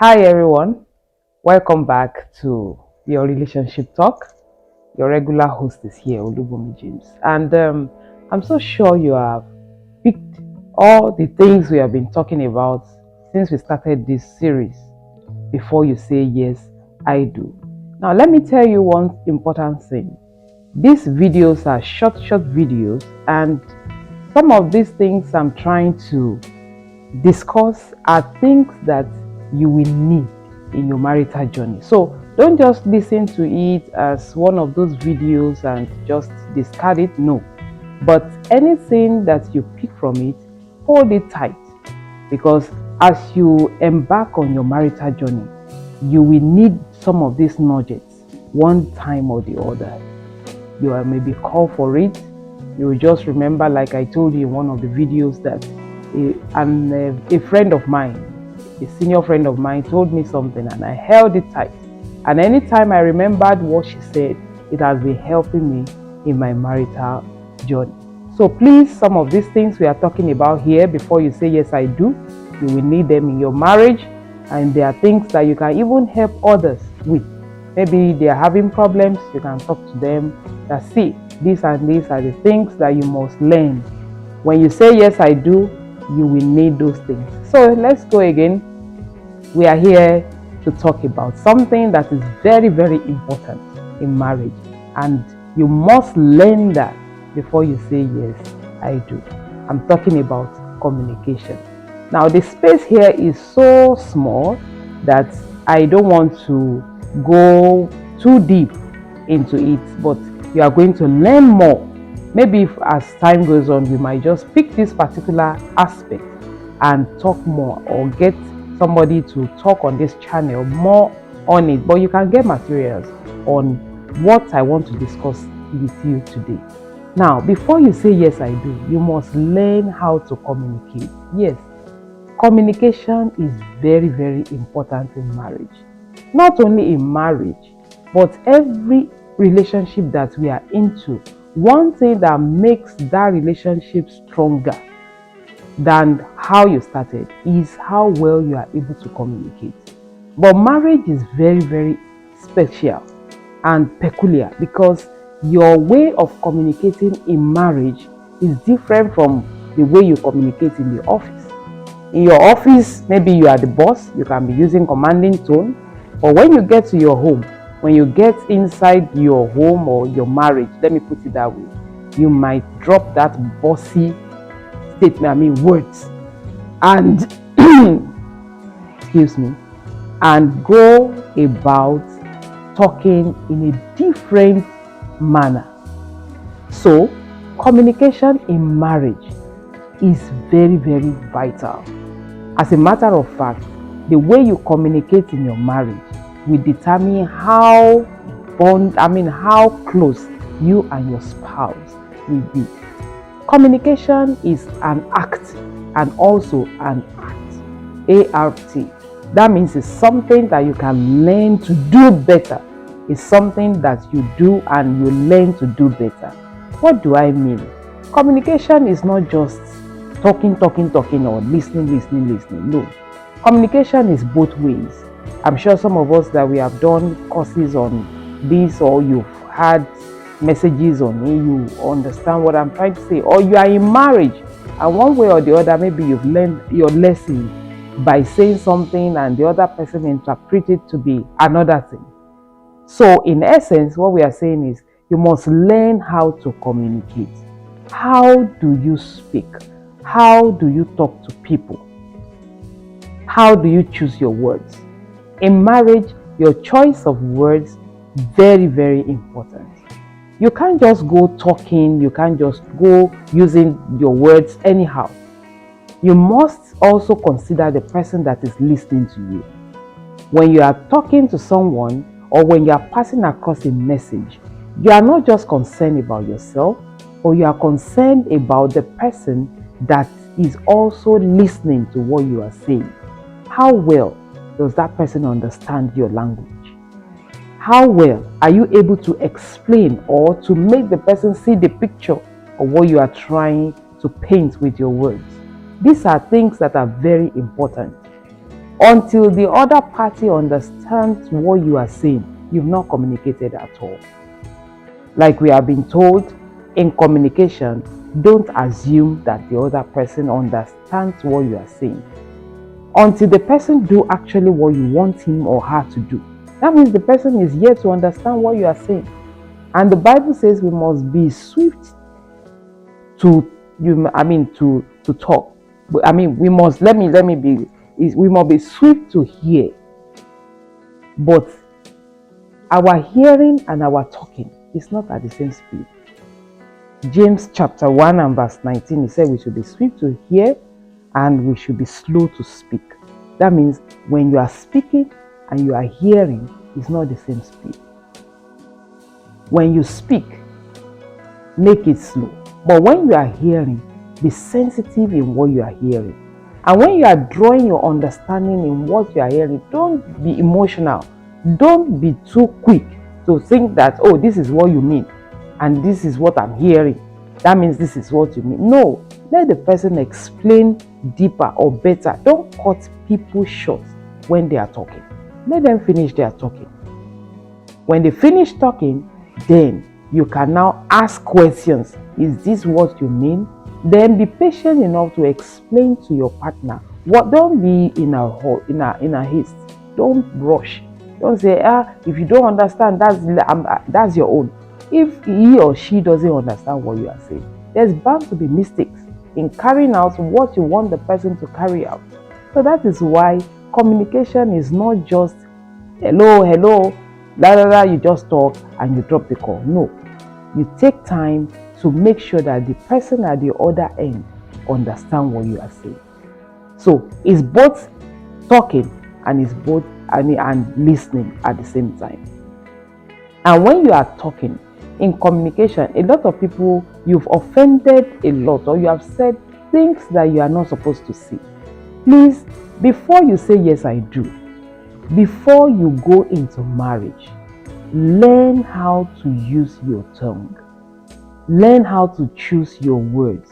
Hi everyone, welcome back to your relationship talk. Your regular host is here, Olubumi James, and I'm so sure you have picked all the things we have been talking about since we started this series. Before you say yes, I do. Now let me tell you one important thing. These videos are short videos, and some of these things I'm trying to discuss are things that you will need in your marital journey. So don't just listen to it as one of those videos and just discard it. No. But anything that you pick from it, hold it tight. Because as you embark on your marital journey, you will need some of these nuggets one time or the other. You are maybe called for it. You will just remember, like I told you in one of the videos, that a friend of mine, a senior friend of mine, told me something and I held it tight. And anytime I remembered what she said, it has been helping me in my marital journey. So please, some of these things we are talking about here, before you say yes I do, you will need them in your marriage, and there are things that you can even help others with. Maybe they are having problems, you can talk to them that, see, this and these are the things that you must learn. When you say yes I do, you will need those things. So let's go again. We are here to talk about something that is very, very important in marriage, and you must learn that before you say yes I do. I'm talking about communication. Now the space here is so small that I don't want to go too deep into it, but you are going to learn more. Maybe if, as time goes on, we might just pick this particular aspect and talk more, or get somebody to talk on this channel more on it. But you can get materials on what I want to discuss with you today. Now, before you say yes I do, you must learn how to communicate. Yes, communication is very, very important in marriage. Not only in marriage, but every relationship that we are into. One thing that makes that relationship stronger than how you started is how well you are able to communicate. But marriage is very, very special and peculiar, because your way of communicating in marriage is different from the way you communicate in the office. In your office, maybe you are the boss, you can be using commanding tone. But when you get to your home, when you get inside your home or your marriage, let me put it that way, you might drop that bossy words, and excuse me, and go about talking in a different manner. So communication in marriage is very, very vital. As a matter of fact, the way you communicate in your marriage will determine how how close you and your spouse will be. Communication is an act and also an art. ART. That means it's something that you can learn to do better. It's something that you do and you learn to do better. What do I mean? Communication is not just talking, or listening. No. Communication is both ways. I'm sure some of us that we have done courses on this, or you've had messages on it, you understand what I'm trying to say. Or you are in marriage, and one way or the other, maybe you've learned your lesson by saying something and the other person interprets it to be another thing. So in essence, what we are saying is you must learn how to communicate. How do you speak? How do you talk to people? How do you choose your words? In marriage, your choice of words is very, very important. You can't just go talking, you can't just go using your words anyhow. You must also consider the person that is listening to you. When you are talking to someone, or when you are passing across a message, you are not just concerned about yourself, or you are concerned about the person that is also listening to what you are saying. How well does that person understand your language? How well are you able to explain or to make the person see the picture of what you are trying to paint with your words? These are things that are very important. Until the other party understands what you are saying, you've not communicated at all. Like we have been told in communication, don't assume that the other person understands what you are saying. Until the person do actually what you want him or her to do, that means the person is yet to understand what you are saying. And the Bible says we must be swift to talk. We must be swift to hear. But our hearing and our talking is not at the same speed. James chapter 1 and verse 19, it said we should be swift to hear and we should be slow to speak. That means when you are speaking and you are hearing, it's not the same speed. When you speak, make it slow. But when you are hearing, be sensitive in what you are hearing. And when you are drawing your understanding in what you are hearing, don't be emotional. Don't be too quick to think that, oh, this is what you mean and this is what I'm hearing. That means this is what you mean. No, let the person explain deeper or better. Don't cut people short when they are talking. Let them finish their talking. When they finish talking, then you can now ask questions. Is this what you mean? Then be patient enough to explain to your partner. Don't be in a haste. Don't rush. Don't say, if you don't understand, that's your own. If he or she doesn't understand what you are saying, there's bound to be mistakes in carrying out what you want the person to carry out. So that is why communication is not just hello, you just talk and you drop the call. No, you take time to make sure that the person at the other end understand what you are saying. So it's both talking and it's both and listening at the same time. And when you are talking in communication, a lot of people, you've offended a lot, or you have said things that you are not supposed to say. Please, before you say yes I do, before you go into marriage, learn how to use your tongue. Learn how to choose your words.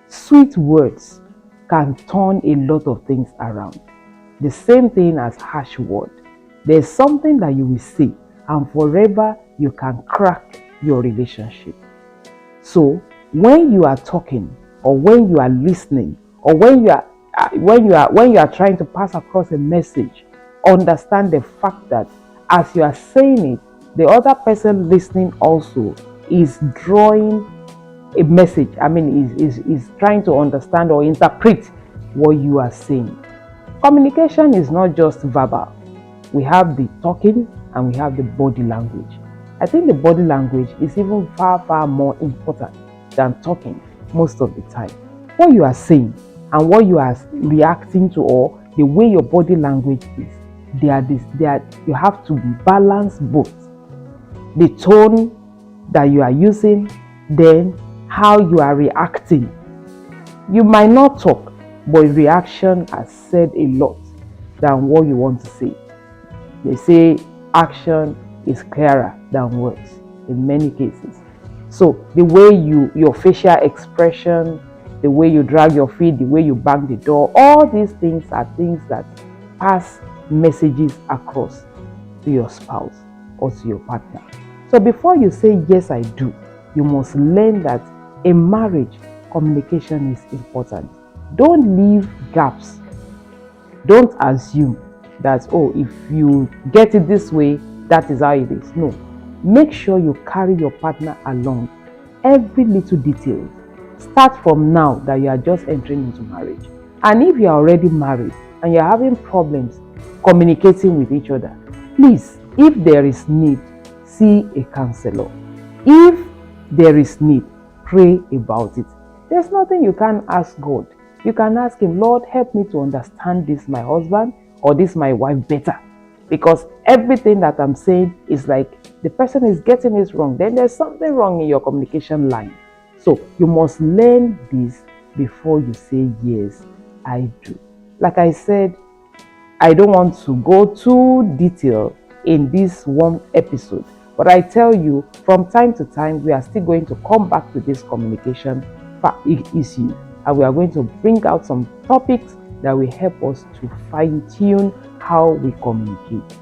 Sweet words can turn a lot of things around. The same thing as harsh word. There's something that you will say and forever you can crack your relationship. So when you are talking, or when you are listening, or when you are trying to pass across a message, understand the fact that as you are saying it, the other person listening also is drawing a message. Is trying to understand or interpret what you are saying. Communication is not just verbal. We have the talking and we have the body language. I think the body language is even far more important than talking most of the time. What you are saying and what you are reacting to, or the way your body language is, you have to balance both. The tone that you are using, then how you are reacting. You might not talk, but reaction has said a lot than what you want to say. They say action is clearer than words in many cases. So the way your facial expression, the way you drag your feet, the way you bang the door, all these things are things that pass messages across to your spouse or to your partner. So before you say yes I do, you must learn that in marriage, communication is important. Don't leave gaps. Don't assume that, if you get it this way, that is how it is. No. Make sure you carry your partner along. Every little detail. Start from now that you are just entering into marriage. And if you are already married and you're having problems communicating with each other, please, if there is need, see a counselor. If there is need, pray about it. There's nothing you can't ask God. You can ask Him, Lord, help me to understand this, my husband, or this, my wife, better. Because everything that I'm saying is like the person is getting this wrong. Then there's something wrong in your communication line. So you must learn this before you say, yes, I do. Like I said, I don't want to go too detailed in this one episode. But I tell you, from time to time, we are still going to come back to this communication issue. And we are going to bring out some topics that will help us to fine-tune how we communicate.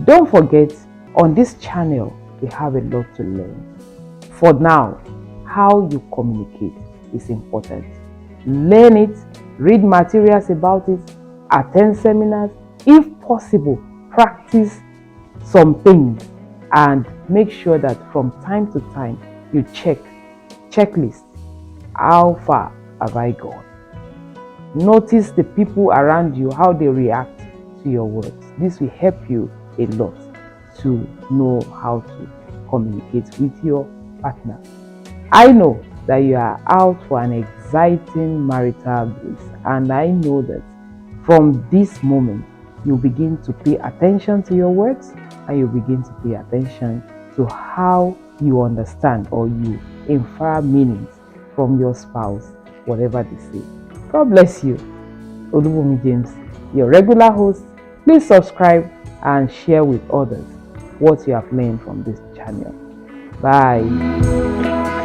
Don't forget, on this channel, we have a lot to learn. For now, how you communicate is important. Learn it, read materials about it, attend seminars, if possible, practice some things, and make sure that from time to time you checklist. How far have I gone? Notice the people around you, how they react to your words. This will help you a lot to know how to communicate with your partner. I know that you are out for an exciting marital bliss, and I know that from this moment you begin to pay attention to your words, and you begin to pay attention to how you understand or you infer meanings from your spouse, whatever they say. God bless you. Olubunmi James, your regular host. Please subscribe and share with others what you have learned from this channel. Bye.